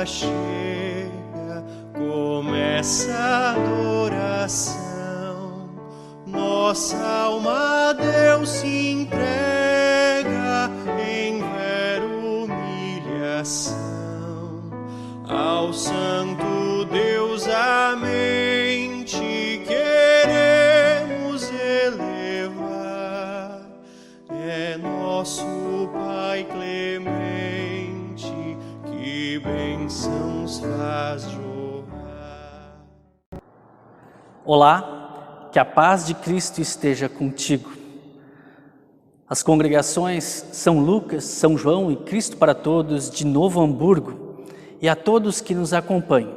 chega, começa a adoração. Nossa alma a Deus se entrega em mera humilhação. Ao Santo Deus a mente queremos elevar. É nosso Pai clemente que bênçãos faz jorrar. Olá, que a paz de Cristo esteja contigo. As congregações São Lucas, São João e Cristo para Todos de Novo Hamburgo e a todos que nos acompanham,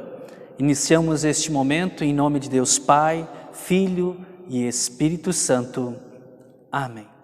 iniciamos este momento em nome de Deus Pai, Filho e Espírito Santo. Amém.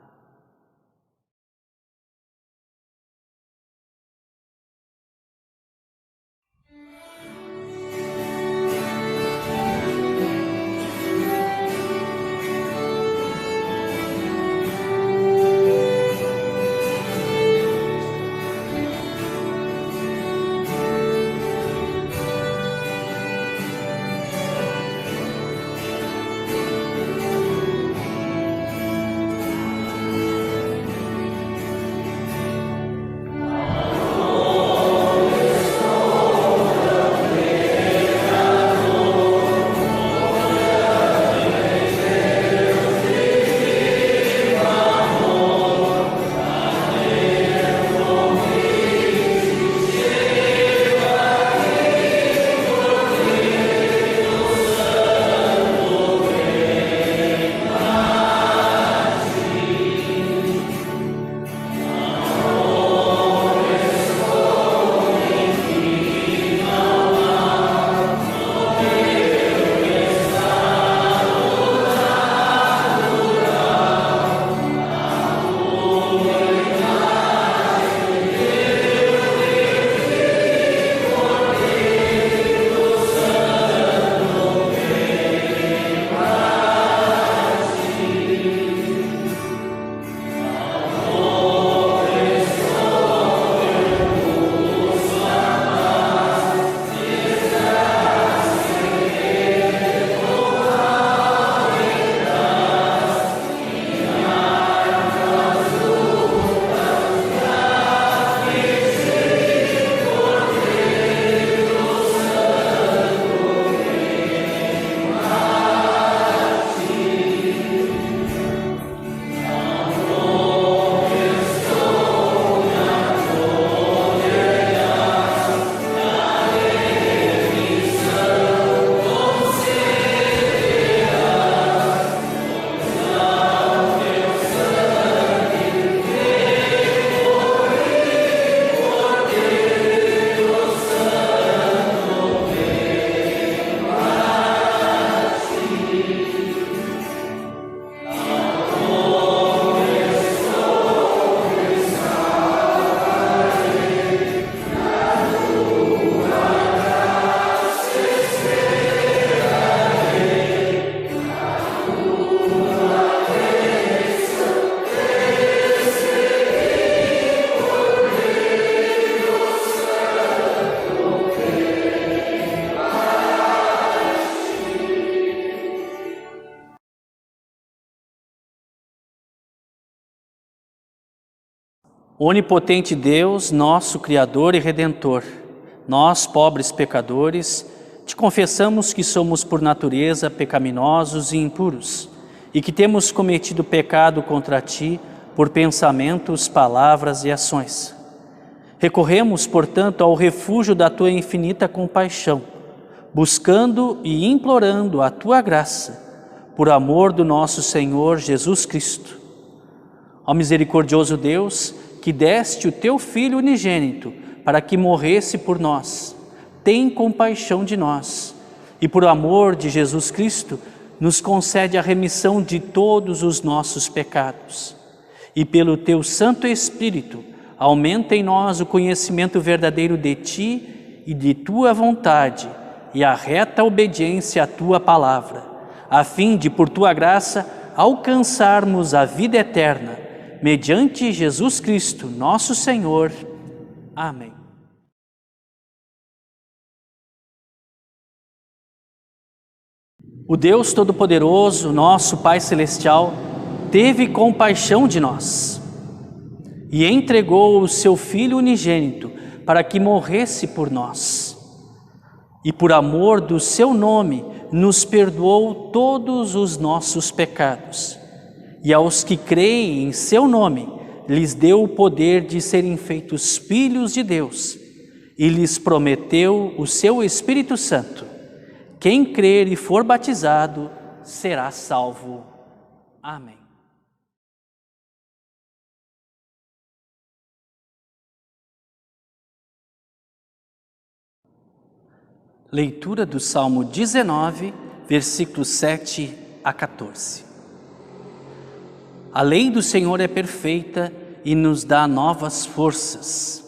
Onipotente Deus, nosso Criador e Redentor, nós, pobres pecadores, te confessamos que somos por natureza pecaminosos e impuros, e que temos cometido pecado contra ti por pensamentos, palavras e ações. Recorremos, portanto, ao refúgio da tua infinita compaixão, buscando e implorando a tua graça, por amor do nosso Senhor Jesus Cristo. Ó misericordioso Deus, que deste o teu Filho unigênito para que morresse por nós, tem compaixão de nós e por amor de Jesus Cristo nos concede a remissão de todos os nossos pecados. E pelo teu Santo Espírito aumenta em nós o conhecimento verdadeiro de ti e de tua vontade e a reta obediência à tua palavra, a fim de, por tua graça, alcançarmos a vida eterna, mediante Jesus Cristo, nosso Senhor. Amém. O Deus Todo-Poderoso, nosso Pai Celestial, teve compaixão de nós e entregou o seu Filho unigênito para que morresse por nós. E por amor do seu nome, nos perdoou todos os nossos pecados. E aos que creem em seu nome, lhes deu o poder de serem feitos filhos de Deus, e lhes prometeu o seu Espírito Santo. Quem crer e for batizado será salvo. Amém. Leitura do Salmo 19, versículos 7 a 14. A lei do Senhor é perfeita e nos dá novas forças.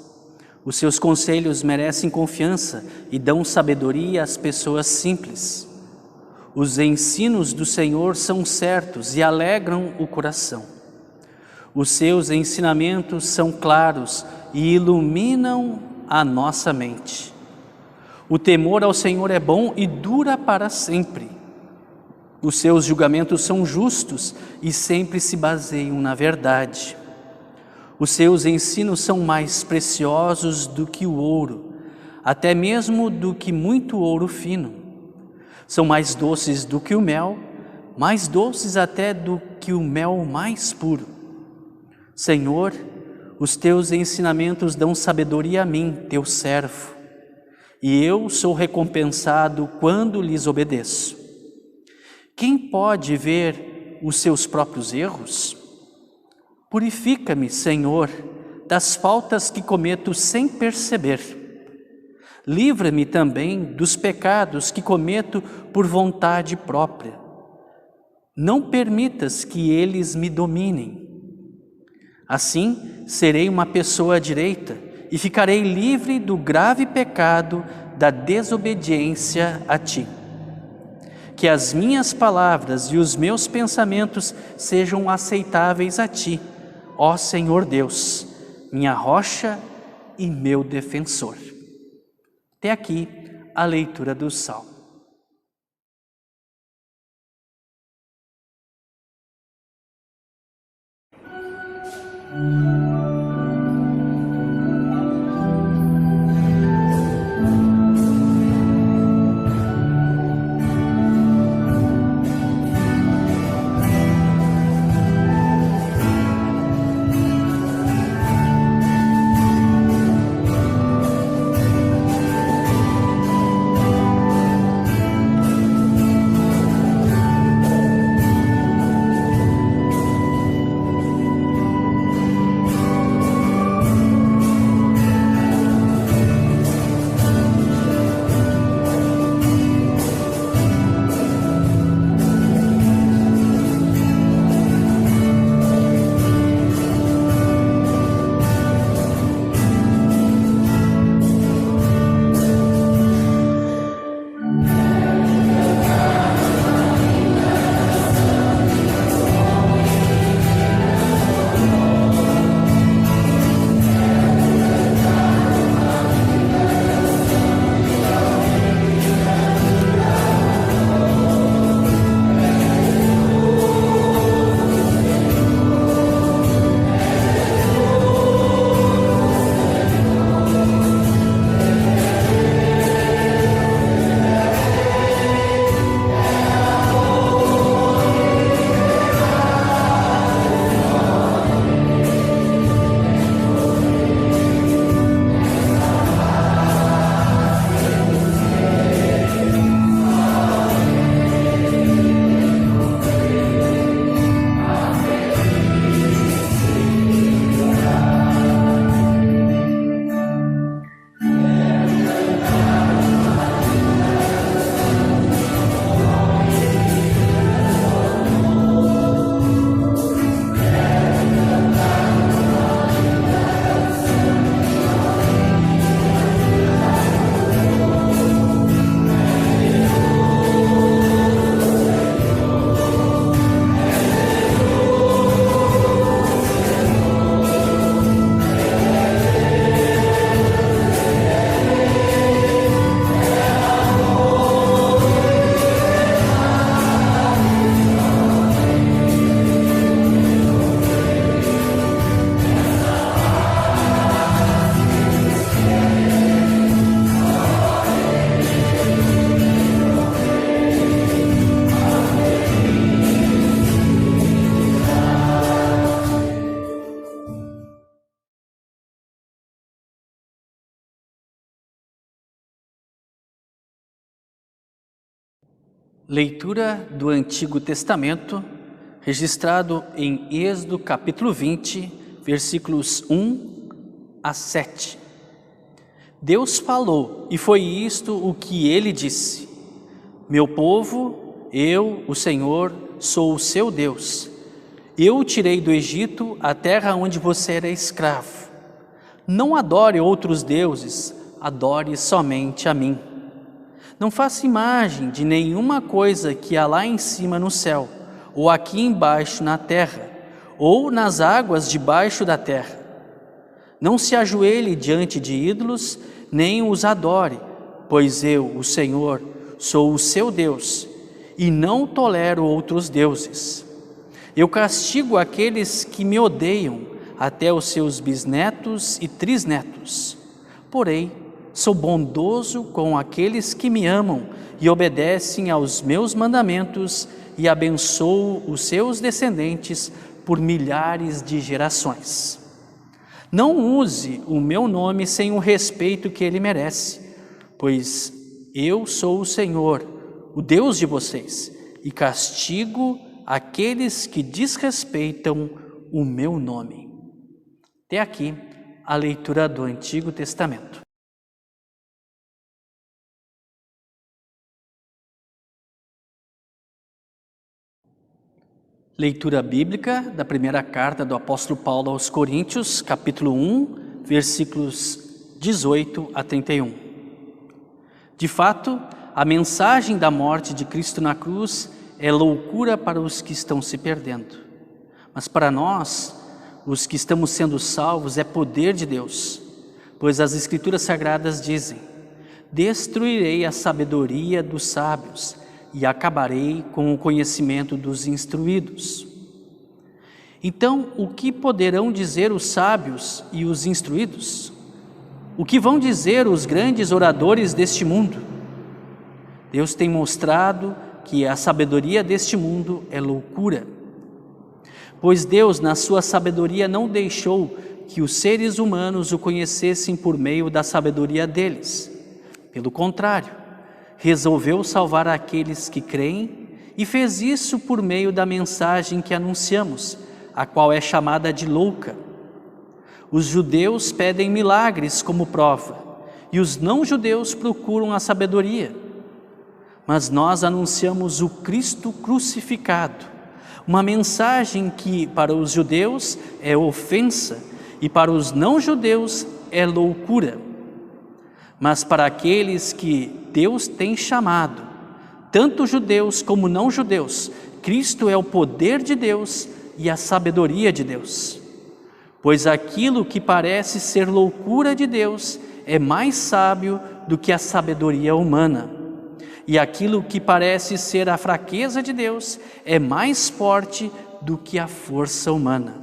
Os seus conselhos merecem confiança e dão sabedoria às pessoas simples. Os ensinos do Senhor são certos e alegram o coração. Os seus ensinamentos são claros e iluminam a nossa mente. O temor ao Senhor é bom e dura para sempre. Os seus julgamentos são justos e sempre se baseiam na verdade. Os seus ensinos são mais preciosos do que o ouro, até mesmo do que muito ouro fino. São mais doces do que o mel, mais doces até do que o mel mais puro. Senhor, os teus ensinamentos dão sabedoria a mim, teu servo, e eu sou recompensado quando lhes obedeço. Quem pode ver os seus próprios erros? Purifica-me, Senhor, das faltas que cometo sem perceber. Livra-me também dos pecados que cometo por vontade própria. Não permitas que eles me dominem. Assim, serei uma pessoa direita e ficarei livre do grave pecado da desobediência a Ti. Que as minhas palavras e os meus pensamentos sejam aceitáveis a Ti, ó Senhor Deus, minha rocha e meu defensor. Até aqui a leitura do Salmo. Leitura do Antigo Testamento, registrado em Êxodo capítulo 20, versículos 1 a 7. Deus falou, e foi isto o que ele disse: Meu povo, eu, o Senhor, sou o seu Deus. Eu o tirei do Egito, a terra onde você era escravo. Não adore outros deuses, adore somente a mim. Não faça imagem de nenhuma coisa que há lá em cima no céu, ou aqui embaixo na terra, ou nas águas debaixo da terra. Não se ajoelhe diante de ídolos, nem os adore, pois eu, o Senhor, sou o seu Deus, e não tolero outros deuses. Eu castigo aqueles que me odeiam, até os seus bisnetos e trisnetos. Porém, sou bondoso com aqueles que me amam e obedecem aos meus mandamentos, e abençoo os seus descendentes por milhares de gerações. Não use o meu nome sem o respeito que ele merece, pois eu sou o Senhor, o Deus de vocês, e castigo aqueles que desrespeitam o meu nome. Até aqui a leitura do Antigo Testamento. Leitura bíblica da primeira carta do apóstolo Paulo aos Coríntios, capítulo 1, versículos 18 a 31. De fato, a mensagem da morte de Cristo na cruz é loucura para os que estão se perdendo. Mas para nós, os que estamos sendo salvos, é poder de Deus. Pois as Escrituras Sagradas dizem: destruirei a sabedoria dos sábios e acabarei com o conhecimento dos instruídos. Então, o que poderão dizer os sábios e os instruídos? O que vão dizer os grandes oradores deste mundo? Deus tem mostrado que a sabedoria deste mundo é loucura. Pois Deus, na sua sabedoria, não deixou que os seres humanos o conhecessem por meio da sabedoria deles. Pelo contrário, resolveu salvar aqueles que creem e fez isso por meio da mensagem que anunciamos, a qual é chamada de louca. Os judeus pedem milagres como prova, e os não-judeus procuram a sabedoria. Mas nós anunciamos o Cristo crucificado, uma mensagem que para os judeus é ofensa e para os não-judeus é loucura. Mas para aqueles que Deus tem chamado, tanto judeus como não-judeus, Cristo é o poder de Deus e a sabedoria de Deus. Pois aquilo que parece ser loucura de Deus é mais sábio do que a sabedoria humana. E aquilo que parece ser a fraqueza de Deus é mais forte do que a força humana.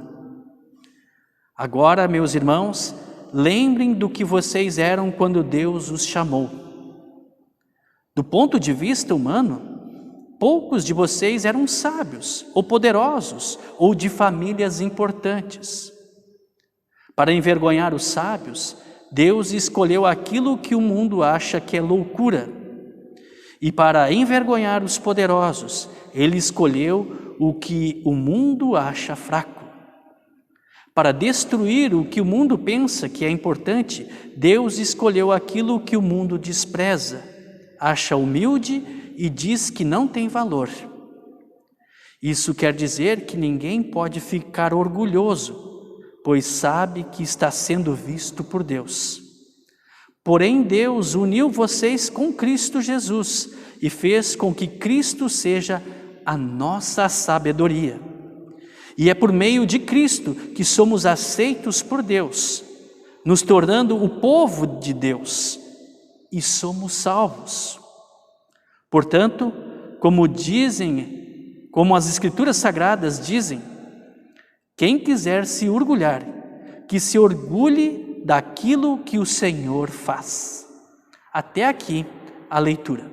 Agora, meus irmãos, lembrem do que vocês eram quando Deus os chamou. Do ponto de vista humano, poucos de vocês eram sábios, ou poderosos, ou de famílias importantes. Para envergonhar os sábios, Deus escolheu aquilo que o mundo acha que é loucura. E para envergonhar os poderosos, Ele escolheu o que o mundo acha fraco. Para destruir o que o mundo pensa que é importante, Deus escolheu aquilo que o mundo despreza, acha humilde e diz que não tem valor. Isso quer dizer que ninguém pode ficar orgulhoso, pois sabe que está sendo visto por Deus. Porém, Deus uniu vocês com Cristo Jesus e fez com que Cristo seja a nossa sabedoria. E é por meio de Cristo que somos aceitos por Deus, nos tornando o povo de Deus, e somos salvos. Portanto, como as Escrituras Sagradas dizem, quem quiser se orgulhar, que se orgulhe daquilo que o Senhor faz. Até aqui a leitura.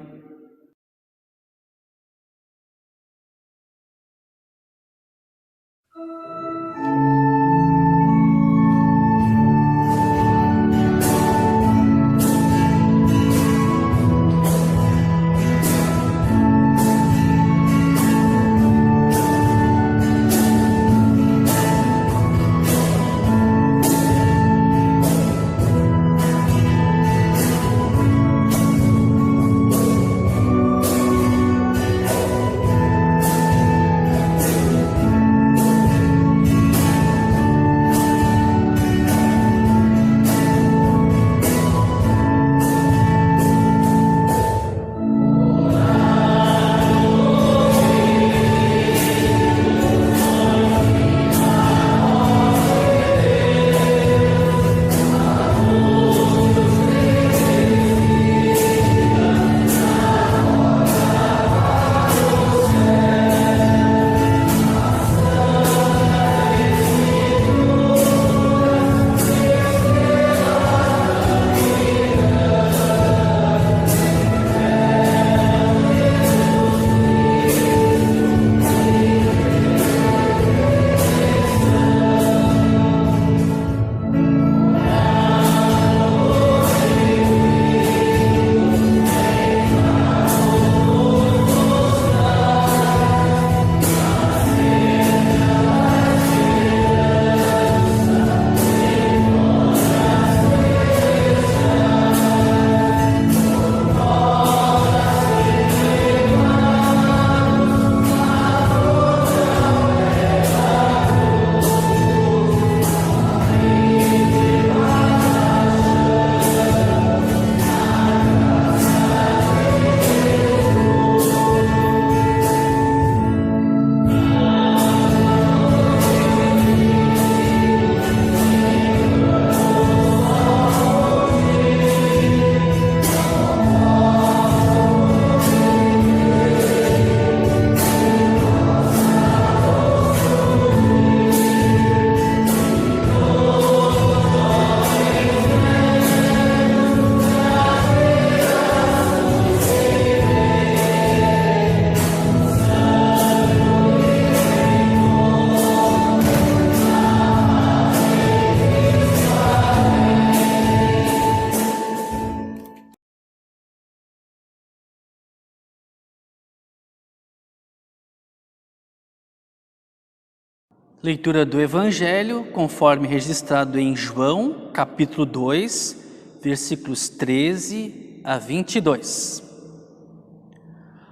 Leitura do Evangelho, conforme registrado em João, capítulo 2, versículos 13 a 22.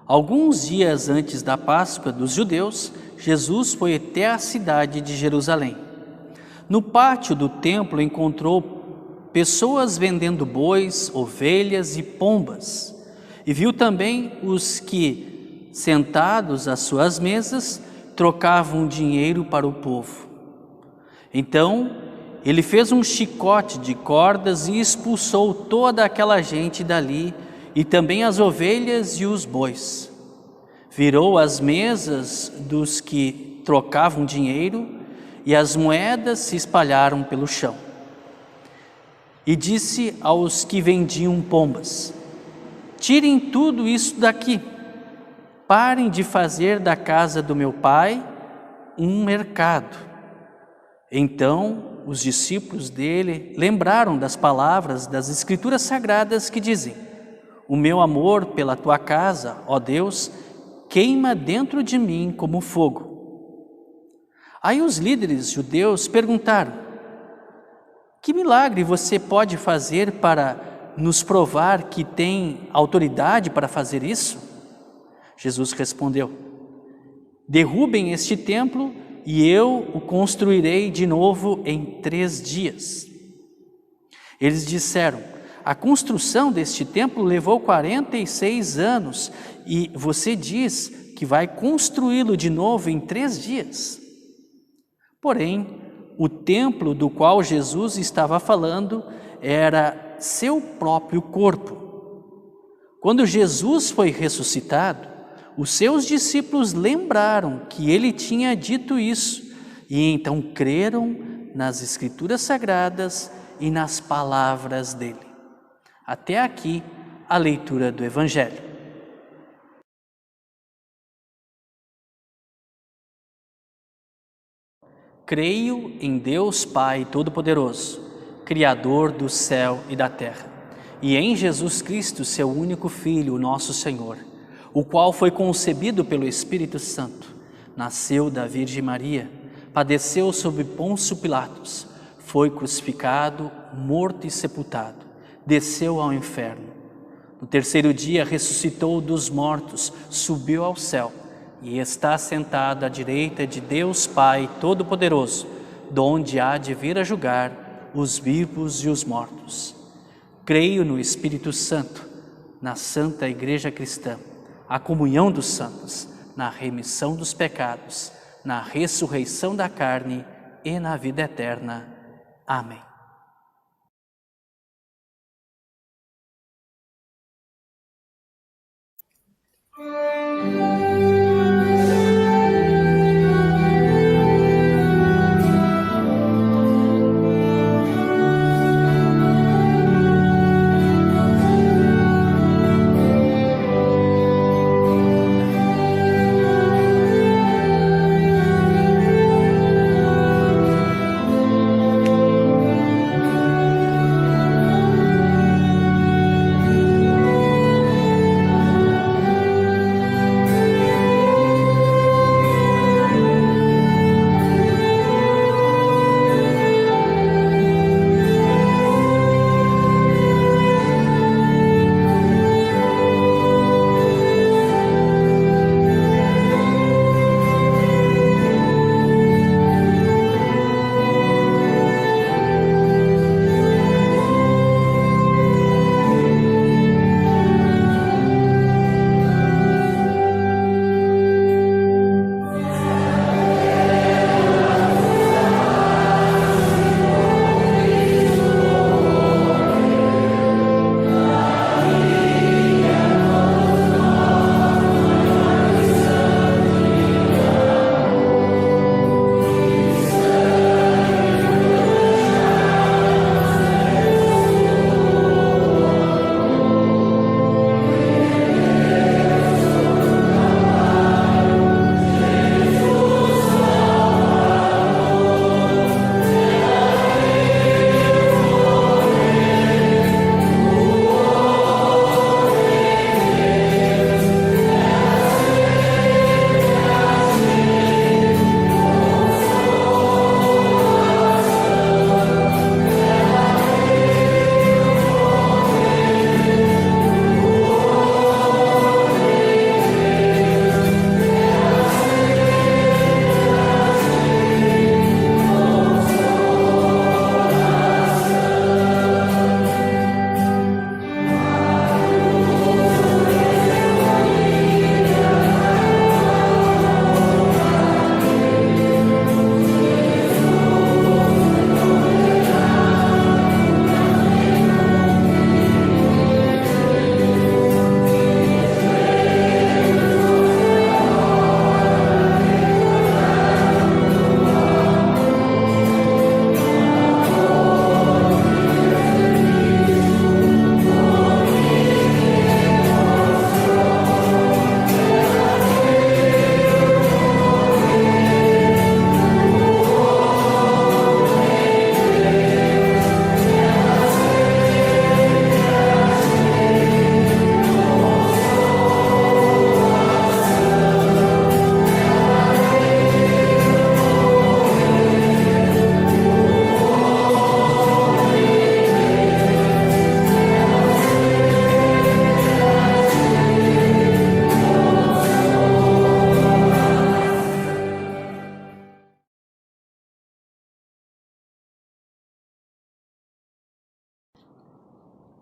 Alguns dias antes da Páscoa dos judeus, Jesus foi até a cidade de Jerusalém. No pátio do templo encontrou pessoas vendendo bois, ovelhas e pombas, e viu também os que, sentados às suas mesas, trocavam dinheiro para o povo. Então, ele fez um chicote de cordas e expulsou toda aquela gente dali, e também as ovelhas e os bois. Virou as mesas dos que trocavam dinheiro, e as moedas se espalharam pelo chão. E disse aos que vendiam pombas: tirem tudo isso daqui. Parem de fazer da casa do meu pai um mercado. Então os discípulos dele lembraram das palavras das Escrituras Sagradas que dizem: o meu amor pela tua casa, ó Deus, queima dentro de mim como fogo. Aí os líderes judeus perguntaram: que milagre você pode fazer para nos provar que tem autoridade para fazer isso? Jesus respondeu: derrubem este templo e eu o construirei de novo em 3 dias. Eles disseram: a construção deste templo levou 46 anos e você diz que vai construí-lo de novo em 3 dias. Porém, o templo do qual Jesus estava falando era seu próprio corpo. Quando Jesus foi ressuscitado, os seus discípulos lembraram que ele tinha dito isso e então creram nas Escrituras Sagradas e nas palavras dele. Até aqui a leitura do Evangelho. Creio em Deus Pai Todo-Poderoso, Criador do céu e da terra, e em Jesus Cristo, seu único Filho, nosso Senhor, o qual foi concebido pelo Espírito Santo, nasceu da Virgem Maria, padeceu sob Pôncio Pilatos, foi crucificado, morto e sepultado, desceu ao inferno. No 3º dia ressuscitou dos mortos, subiu ao céu e está sentado à direita de Deus Pai Todo-Poderoso, donde há de vir a julgar os vivos e os mortos. Creio no Espírito Santo, na Santa Igreja Cristã, a comunhão dos santos, na remissão dos pecados, na ressurreição da carne e na vida eterna. Amém.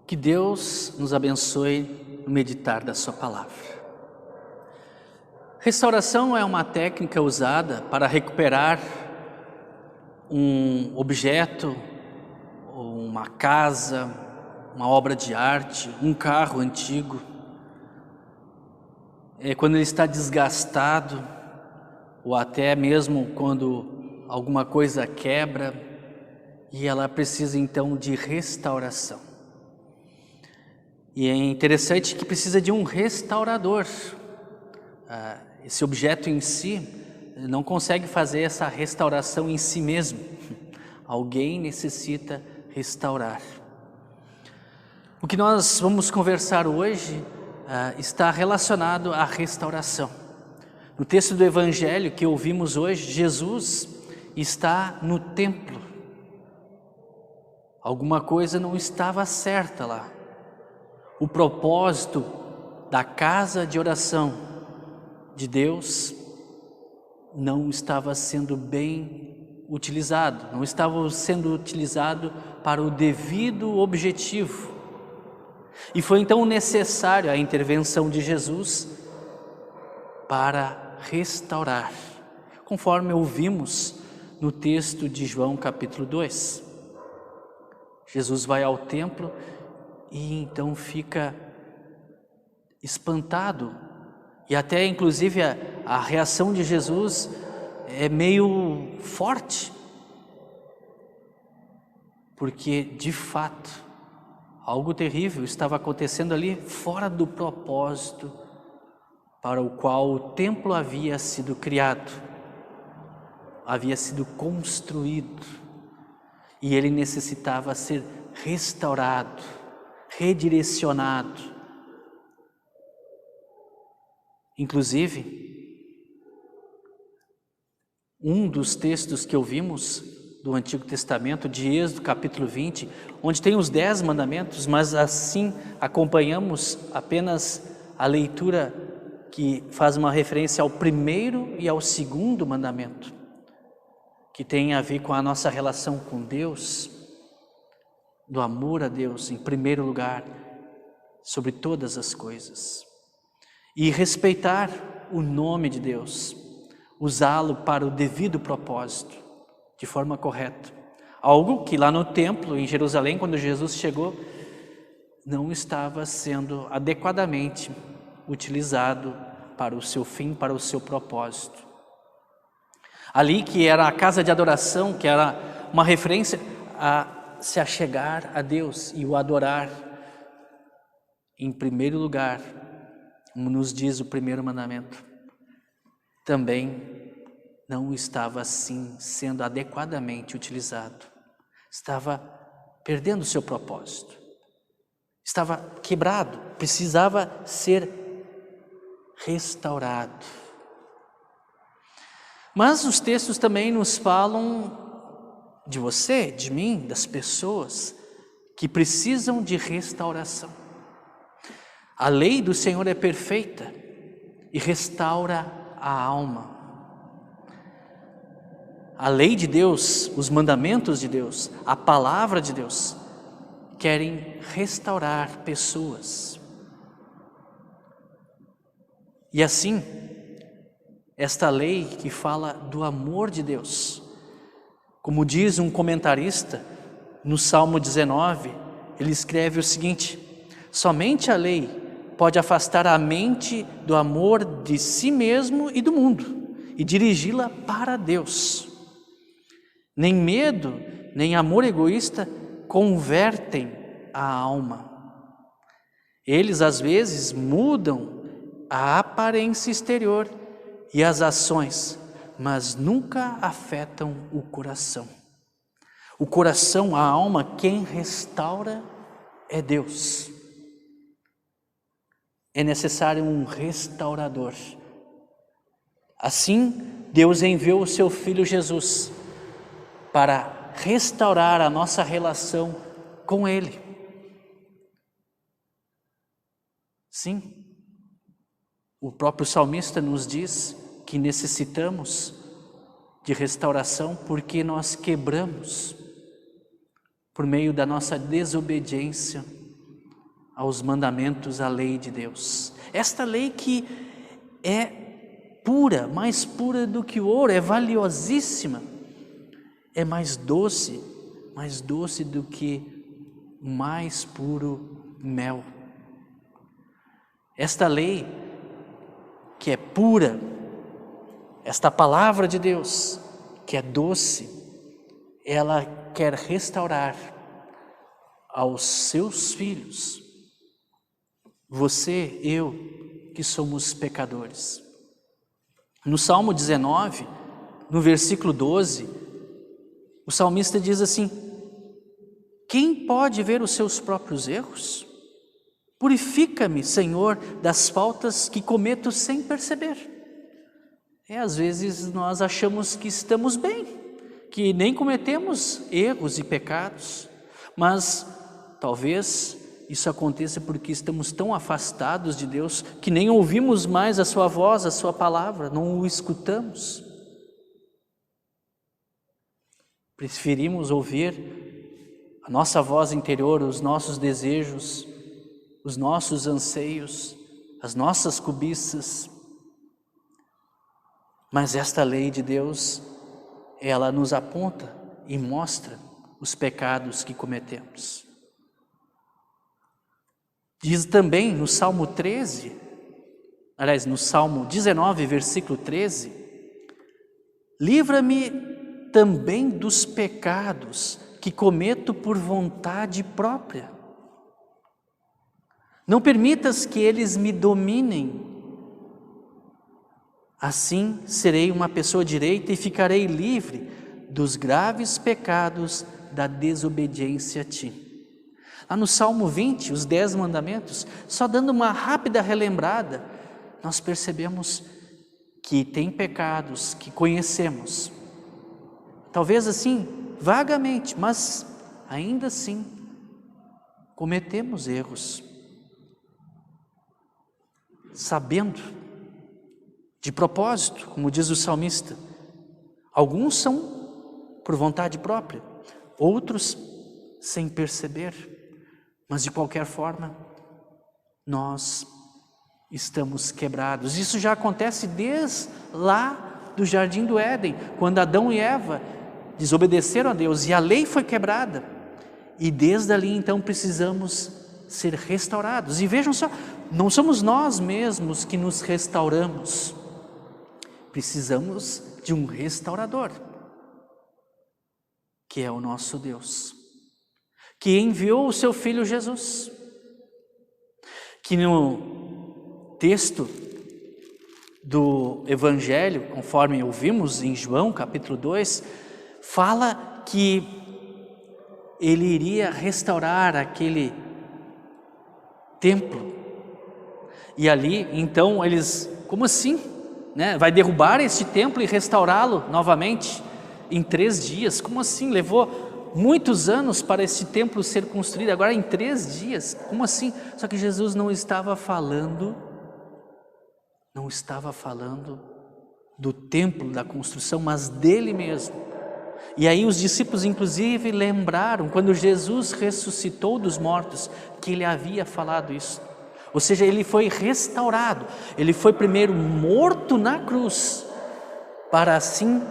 Que Deus nos abençoe no meditar da sua palavra. Restauração é uma técnica usada para recuperar um objeto, uma casa, uma obra de arte, um carro antigo. Quando ele está desgastado, ou até mesmo quando alguma coisa quebra e ela precisa então de restauração. E é interessante que precisa de um restaurador. Esse objeto em si não consegue fazer essa restauração em si mesmo. Alguém necessita restaurar. O que nós vamos conversar hoje está relacionado à restauração. No texto do Evangelho que ouvimos hoje, Jesus está no templo. Alguma coisa não estava certa lá. O propósito da casa de oração de Deus não estava sendo bem utilizado, não estava sendo utilizado para o devido objetivo. E foi então necessário a intervenção de Jesus para restaurar, conforme ouvimos no texto de João capítulo 2. Jesus vai ao templo e então fica espantado, e até inclusive a reação de Jesus é meio forte, porque de fato algo terrível estava acontecendo ali fora do propósito para o qual o templo havia sido criado, havia sido construído, e ele necessitava ser restaurado, redirecionado. Inclusive, um dos textos que ouvimos do Antigo Testamento, de Êxodo capítulo 20, onde tem os 10 mandamentos, mas assim acompanhamos apenas a leitura que faz uma referência ao primeiro e ao segundo mandamento, que tem a ver com a nossa relação com Deus, do amor a Deus em primeiro lugar, sobre todas as coisas, e respeitar o nome de Deus, usá-lo para o devido propósito, de forma correta. Algo que lá no templo, em Jerusalém, quando Jesus chegou, não estava sendo adequadamente utilizado para o seu fim, para o seu propósito. Ali, que era a casa de adoração, que era uma referência a se achegar a Deus e o adorar em primeiro lugar, como nos diz o primeiro mandamento, também não estava assim sendo adequadamente utilizado. Estava perdendo o seu propósito. Estava quebrado, precisava ser restaurado. Mas os textos também nos falam de você, de mim, das pessoas que precisam de restauração. A lei do Senhor é perfeita e restaura a alma. A lei de Deus, os mandamentos de Deus, a palavra de Deus, querem restaurar pessoas. E assim, esta lei que fala do amor de Deus, como diz um comentarista no Salmo 19, ele escreve o seguinte: somente a lei pode afastar a mente do amor de si mesmo e do mundo e dirigi-la para Deus. Nem medo, nem amor egoísta convertem a alma. Eles às vezes mudam a aparência exterior e as ações, mas nunca afetam o coração. O coração, a alma, quem restaura é Deus. É necessário um restaurador. Assim, Deus enviou o seu Filho Jesus para restaurar a nossa relação com Ele. Sim, o próprio salmista nos diz que necessitamos de restauração porque nós quebramos por meio da nossa desobediência aos mandamentos, à lei de Deus. Esta lei que é pura, mais pura do que o ouro, é valiosíssima, é mais doce do que o mais puro mel. Esta lei que é pura, esta palavra de Deus que é doce, ela quer restaurar aos seus filhos, você, eu, que somos pecadores. No Salmo 19, no versículo 12, o salmista diz assim: quem pode ver os seus próprios erros? Purifica-me, Senhor, das faltas que cometo sem perceber. Às vezes nós achamos que estamos bem, que nem cometemos erros e pecados, mas talvez isso aconteça porque estamos tão afastados de Deus que nem ouvimos mais a sua voz, a sua palavra, não o escutamos. Preferimos ouvir a nossa voz interior, os nossos desejos, os nossos anseios, as nossas cobiças. Mas esta lei de Deus, ela nos aponta e mostra os pecados que cometemos. Diz também no Salmo 13, aliás, no Salmo 19, versículo 13: livra-me também dos pecados que cometo por vontade própria. Não permitas que eles me dominem. Assim serei uma pessoa direita e ficarei livre dos graves pecados da desobediência a ti. Lá no Salmo 20, os 10 mandamentos, só dando uma rápida relembrada, nós percebemos que tem pecados que conhecemos. Talvez assim, vagamente, mas ainda assim, cometemos erros. Sabendo, de propósito, como diz o salmista. Alguns são por vontade própria, outros sem perceber, mas de qualquer forma, nós estamos quebrados. Isso já acontece desde lá do Jardim do Éden, quando Adão e Eva desobedeceram a Deus e a lei foi quebrada. E desde ali então precisamos ser restaurados. E vejam só, não somos nós mesmos que nos restauramos. Precisamos de um restaurador, que é o nosso Deus, que enviou o seu Filho Jesus, que no texto do Evangelho, conforme ouvimos em João capítulo 2, fala que ele iria restaurar aquele templo. E ali, então, eles, como assim? Vai derrubar este templo e restaurá-lo novamente em 3 dias? Como assim? Levou muitos anos para esse templo ser construído, agora em 3 dias? Como assim? Só que Jesus não estava falando do templo, da construção, mas dele mesmo. E aí os discípulos inclusive lembraram, quando Jesus ressuscitou dos mortos, que ele havia falado isso. Ou seja, ele foi restaurado, ele foi primeiro morto na cruz, para assim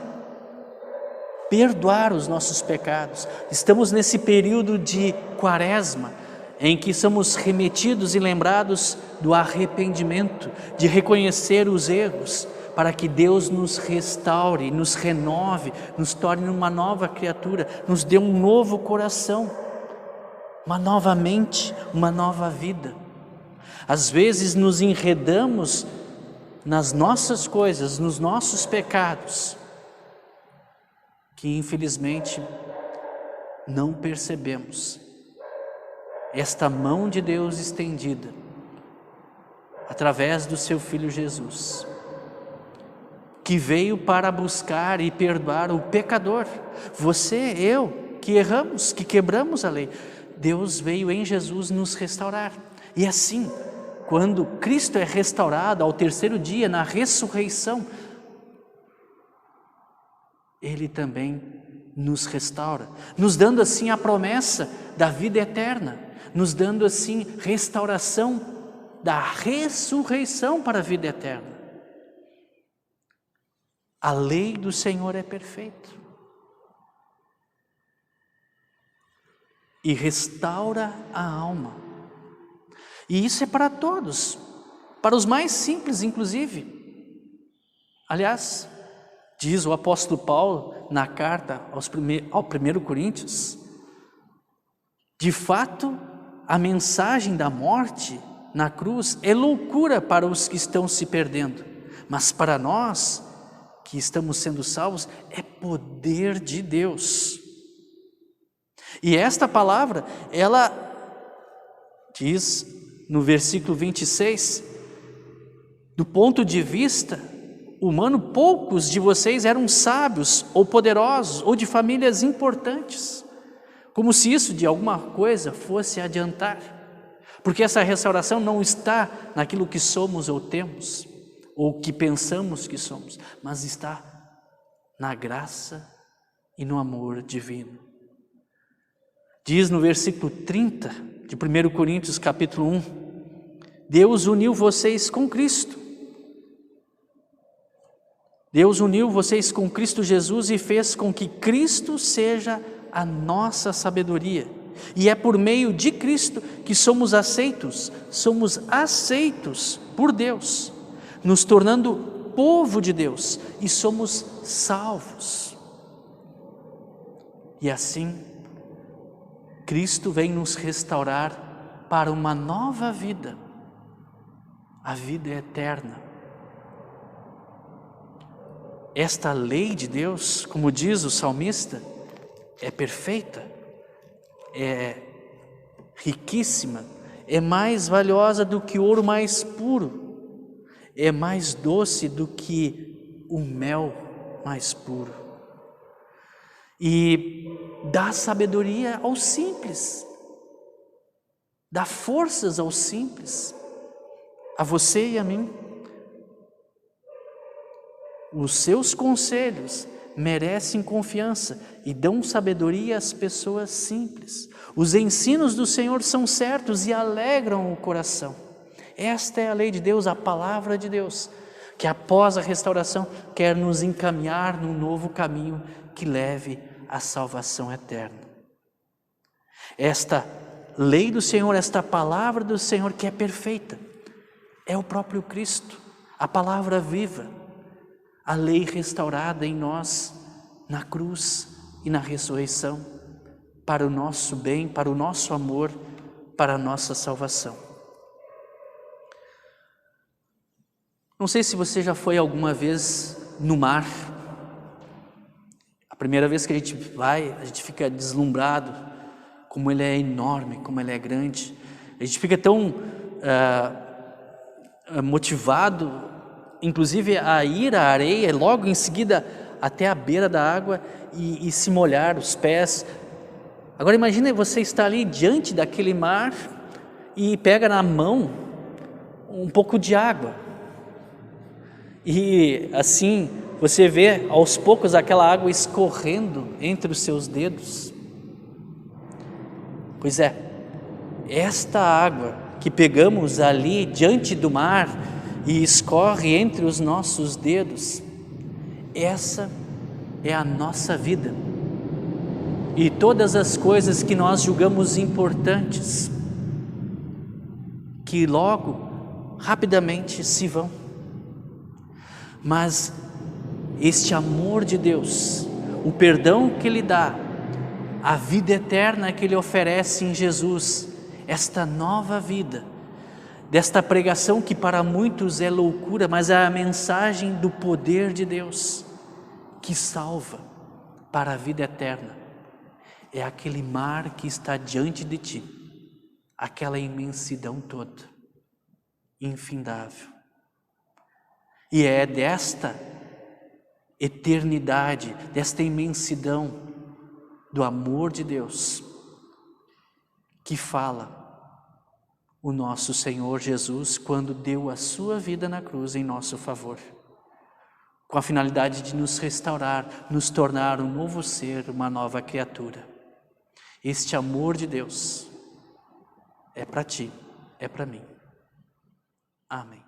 perdoar os nossos pecados. Estamos nesse período de Quaresma, em que somos remetidos e lembrados do arrependimento, de reconhecer os erros, para que Deus nos restaure, nos renove, nos torne uma nova criatura, nos dê um novo coração, uma nova mente, uma nova vida. Às vezes nos enredamos nas nossas coisas, nos nossos pecados, que infelizmente não percebemos esta mão de Deus estendida através do seu Filho Jesus, que veio para buscar e perdoar o pecador. Você, eu, que erramos, que quebramos a lei, Deus veio em Jesus nos restaurar. E assim, quando Cristo é restaurado ao 3º dia, na ressurreição, Ele também nos restaura, nos dando assim a promessa da vida eterna. nos dando assim restauração da ressurreição para a vida eterna. A lei do Senhor é perfeita e restaura a alma. E isso é para todos, para os mais simples inclusive. Aliás, diz o apóstolo Paulo na carta ao 1 Coríntios, de fato, a mensagem da morte na cruz é loucura para os que estão se perdendo, mas para nós que estamos sendo salvos é poder de Deus. E esta palavra, ela diz no versículo 26, do ponto de vista humano, poucos de vocês eram sábios ou poderosos ou de famílias importantes, como se isso de alguma coisa fosse adiantar, porque essa restauração não está naquilo que somos ou temos, ou que pensamos que somos, mas está na graça e no amor divino. Diz no versículo 30 de 1 Coríntios capítulo 1, Deus uniu vocês com Cristo. Deus uniu vocês com Cristo Jesus e fez com que Cristo seja a nossa sabedoria. E é por meio de Cristo que somos aceitos por Deus, nos tornando povo de Deus e somos salvos. E assim, Cristo vem nos restaurar para uma nova vida, a vida eterna. Esta lei de Deus, como diz o salmista, é perfeita, é riquíssima, é mais valiosa do que o ouro mais puro, é mais doce do que o mel mais puro. E dá sabedoria aos simples, dá forças aos simples, a você e a mim. Os seus conselhos merecem confiança e dão sabedoria às pessoas simples. Os ensinos do Senhor são certos e alegram o coração. Esta é a lei de Deus, a palavra de Deus, que após a restauração quer nos encaminhar num novo caminho que leve à salvação eterna. Esta lei do Senhor, esta palavra do Senhor que é perfeita, é o próprio Cristo, a palavra viva, a lei restaurada em nós, na cruz e na ressurreição, para o nosso bem, para o nosso amor, para a nossa salvação. Não sei se você já foi alguma vez no mar. A primeira vez que a gente vai, a gente fica deslumbrado, como ele é enorme, como ele é grande. A gente fica tão motivado, inclusive a ir à areia, logo em seguida até a beira da água e se molhar os pés. Agora imagine você estar ali diante daquele mar e pega na mão um pouco de água. E assim você vê aos poucos aquela água escorrendo entre os seus dedos. Pois é, esta água que pegamos ali diante do mar e escorre entre os nossos dedos, essa é a nossa vida. E todas as coisas que nós julgamos importantes, que logo, rapidamente se vão. Mas este amor de Deus, o perdão que Ele dá, a vida eterna que Ele oferece em Jesus, esta nova vida, desta pregação que para muitos é loucura, mas é a mensagem do poder de Deus, que salva para a vida eterna. É aquele mar que está diante de ti, aquela imensidão toda, infindável. E é desta eternidade, desta imensidão do amor de Deus, que fala o nosso Senhor Jesus quando deu a sua vida na cruz em nosso favor, com a finalidade de nos restaurar, nos tornar um novo ser, uma nova criatura. Este amor de Deus é para ti, é para mim. Amém.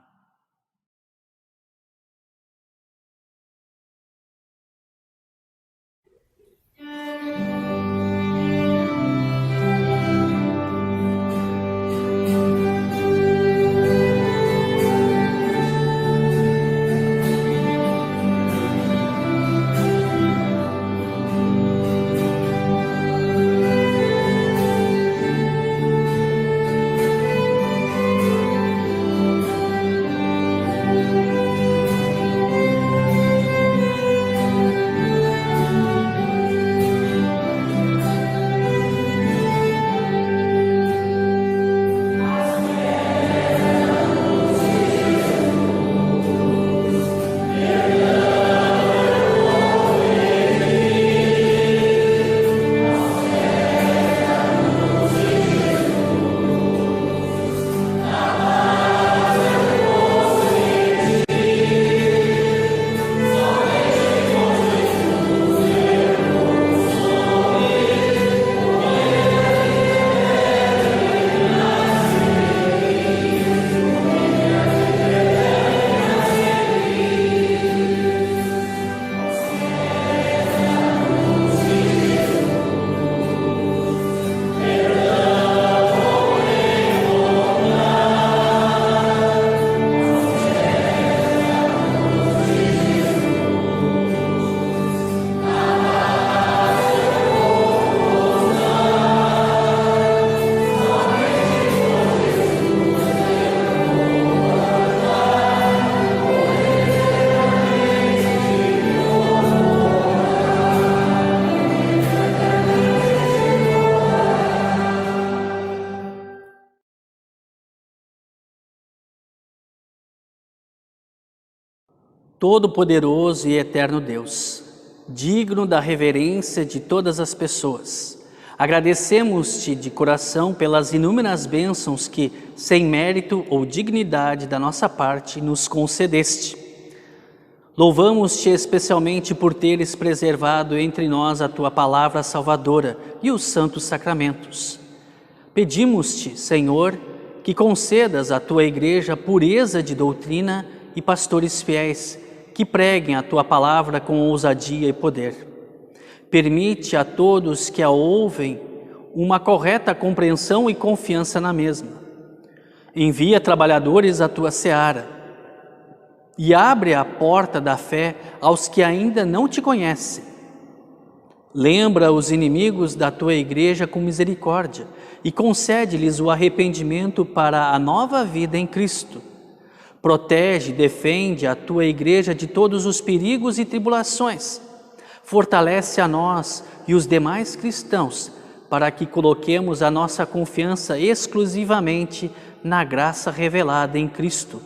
Todo-Poderoso e Eterno Deus, digno da reverência de todas as pessoas, agradecemos-te de coração pelas inúmeras bênçãos que, sem mérito ou dignidade da nossa parte, nos concedeste. Louvamos-te especialmente por teres preservado entre nós a tua palavra salvadora e os santos sacramentos. Pedimos-te, Senhor, que concedas à tua igreja pureza de doutrina e pastores fiéis, que preguem a tua palavra com ousadia e poder. Permite a todos que a ouvem uma correta compreensão e confiança na mesma. Envia trabalhadores à tua seara e abre a porta da fé aos que ainda não te conhecem. Lembra os inimigos da tua igreja com misericórdia e concede-lhes o arrependimento para a nova vida em Cristo. Protege e defende a tua igreja de todos os perigos e tribulações. Fortalece a nós e os demais cristãos para que coloquemos a nossa confiança exclusivamente na graça revelada em Cristo.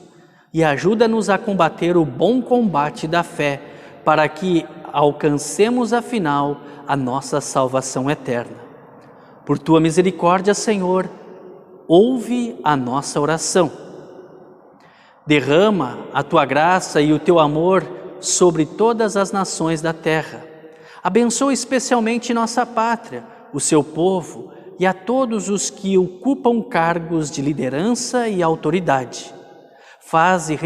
E ajuda-nos a combater o bom combate da fé, para que alcancemos afinal a nossa salvação eterna. Por tua misericórdia, Senhor, ouve a nossa oração. Derrama a tua graça e o teu amor sobre todas as nações da terra. Abençoa especialmente nossa pátria, o seu povo e a todos os que ocupam cargos de liderança e autoridade. Faze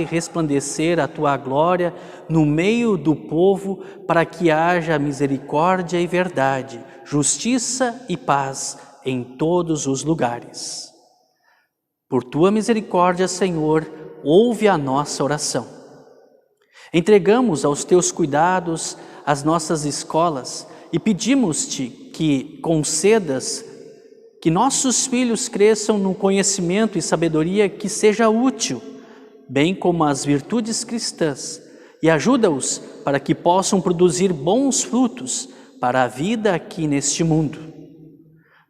resplandecer a tua glória no meio do povo, para que haja misericórdia e verdade, justiça e paz em todos os lugares. Por tua misericórdia, Senhor, ouve a nossa oração. Entregamos aos teus cuidados as nossas escolas e pedimos-te que concedas que nossos filhos cresçam no conhecimento e sabedoria que seja útil, bem como as virtudes cristãs, e ajuda-os para que possam produzir bons frutos para a vida aqui neste mundo.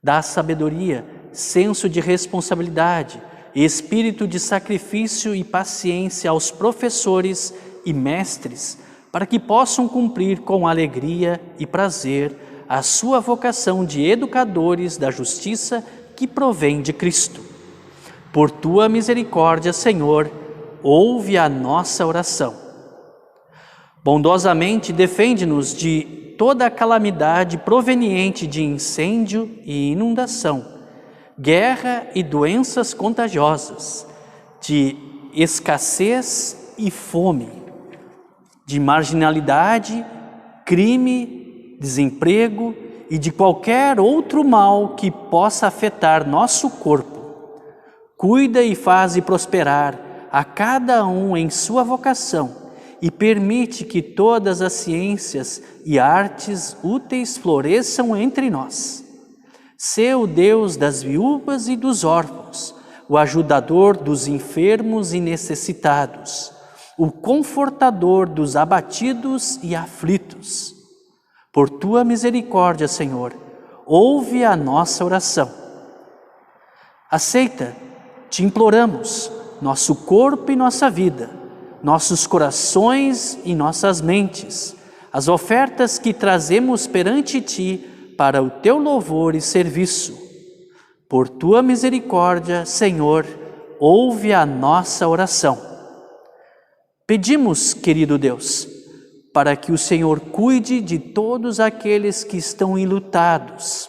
Dá sabedoria, senso de responsabilidade, espírito de sacrifício e paciência aos professores e mestres, para que possam cumprir com alegria e prazer a sua vocação de educadores da justiça que provém de Cristo. Por tua misericórdia, Senhor, ouve a nossa oração. Bondosamente defende-nos de toda a calamidade proveniente de incêndio e inundação, guerra e doenças contagiosas, de escassez e fome, de marginalidade, crime, desemprego e de qualquer outro mal que possa afetar nosso corpo. Cuida e faze prosperar a cada um em sua vocação e permite que todas as ciências e artes úteis floresçam entre nós. Sê o Deus das viúvas e dos órfãos, o ajudador dos enfermos e necessitados, o confortador dos abatidos e aflitos. Por tua misericórdia, Senhor, ouve a nossa oração. Aceita, te imploramos, nosso corpo e nossa vida, nossos corações e nossas mentes, as ofertas que trazemos perante Ti para o Teu louvor e serviço. Por Tua misericórdia, Senhor, ouve a nossa oração. Pedimos, querido Deus, para que o Senhor cuide de todos aqueles que estão enlutados,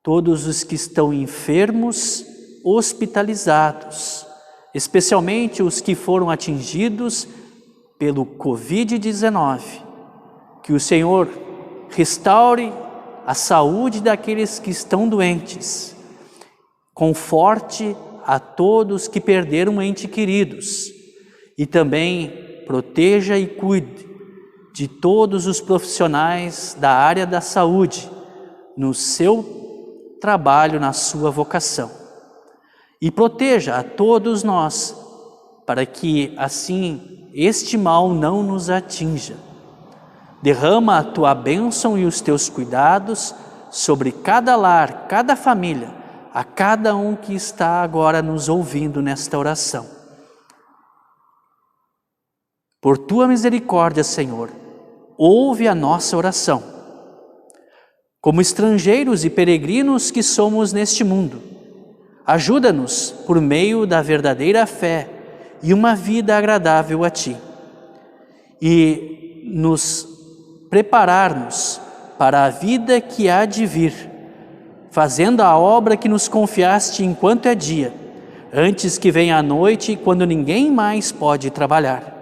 todos os que estão enfermos, hospitalizados, especialmente os que foram atingidos pelo Covid-19. Que o Senhor restaure a saúde daqueles que estão doentes, conforte a todos que perderam entes queridos e também proteja e cuide de todos os profissionais da área da saúde no seu trabalho, na sua vocação. E proteja a todos nós, para que assim este mal não nos atinja. Derrama a Tua bênção e os Teus cuidados sobre cada lar, cada família, a cada um que está agora nos ouvindo nesta oração. Por Tua misericórdia, Senhor, ouve a nossa oração. Como estrangeiros e peregrinos que somos neste mundo, ajuda-nos por meio da verdadeira fé e uma vida agradável a Ti, e nos prepararmos para a vida que há de vir, fazendo a obra que nos confiaste enquanto é dia, antes que venha a noite, quando ninguém mais pode trabalhar.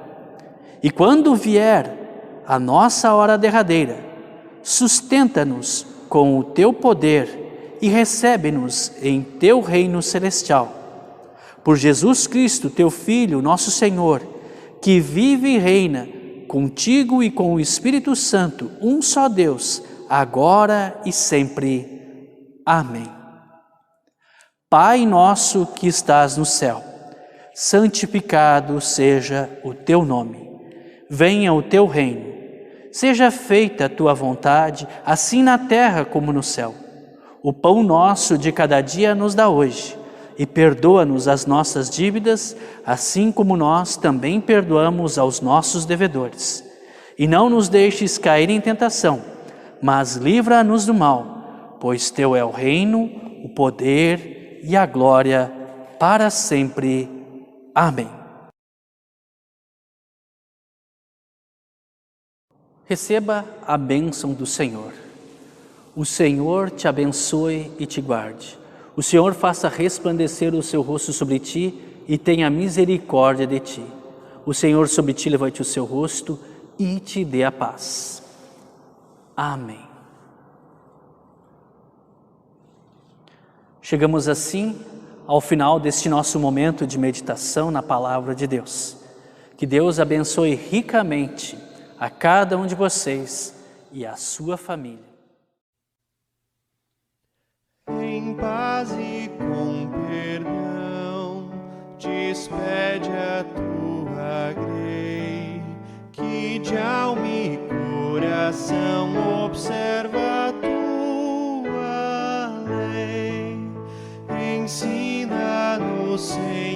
E quando vier a nossa hora derradeira, sustenta-nos com o Teu poder e recebe-nos em Teu reino celestial. Por Jesus Cristo, Teu Filho, nosso Senhor, que vive e reina contigo e com o Espírito Santo, um só Deus, agora e sempre. Amém. Pai nosso que estás no céu, santificado seja o Teu nome. Venha o Teu reino. Seja feita a Tua vontade, assim na terra como no céu. O pão nosso de cada dia nos dá hoje, e perdoa-nos as nossas dívidas, assim como nós também perdoamos aos nossos devedores. E não nos deixes cair em tentação, mas livra-nos do mal, pois Teu é o reino, o poder e a glória para sempre. Amém. Receba a bênção do Senhor. O Senhor te abençoe e te guarde. O Senhor faça resplandecer o seu rosto sobre ti e tenha misericórdia de ti. O Senhor sobre ti levante o seu rosto e te dê a paz. Amém. Chegamos assim ao final deste nosso momento de meditação na Palavra de Deus. Que Deus abençoe ricamente a cada um de vocês e a sua família. Em paz e com perdão, despede a tua grei, que de alma e coração observa a tua lei. Ensina-nos, Senhor,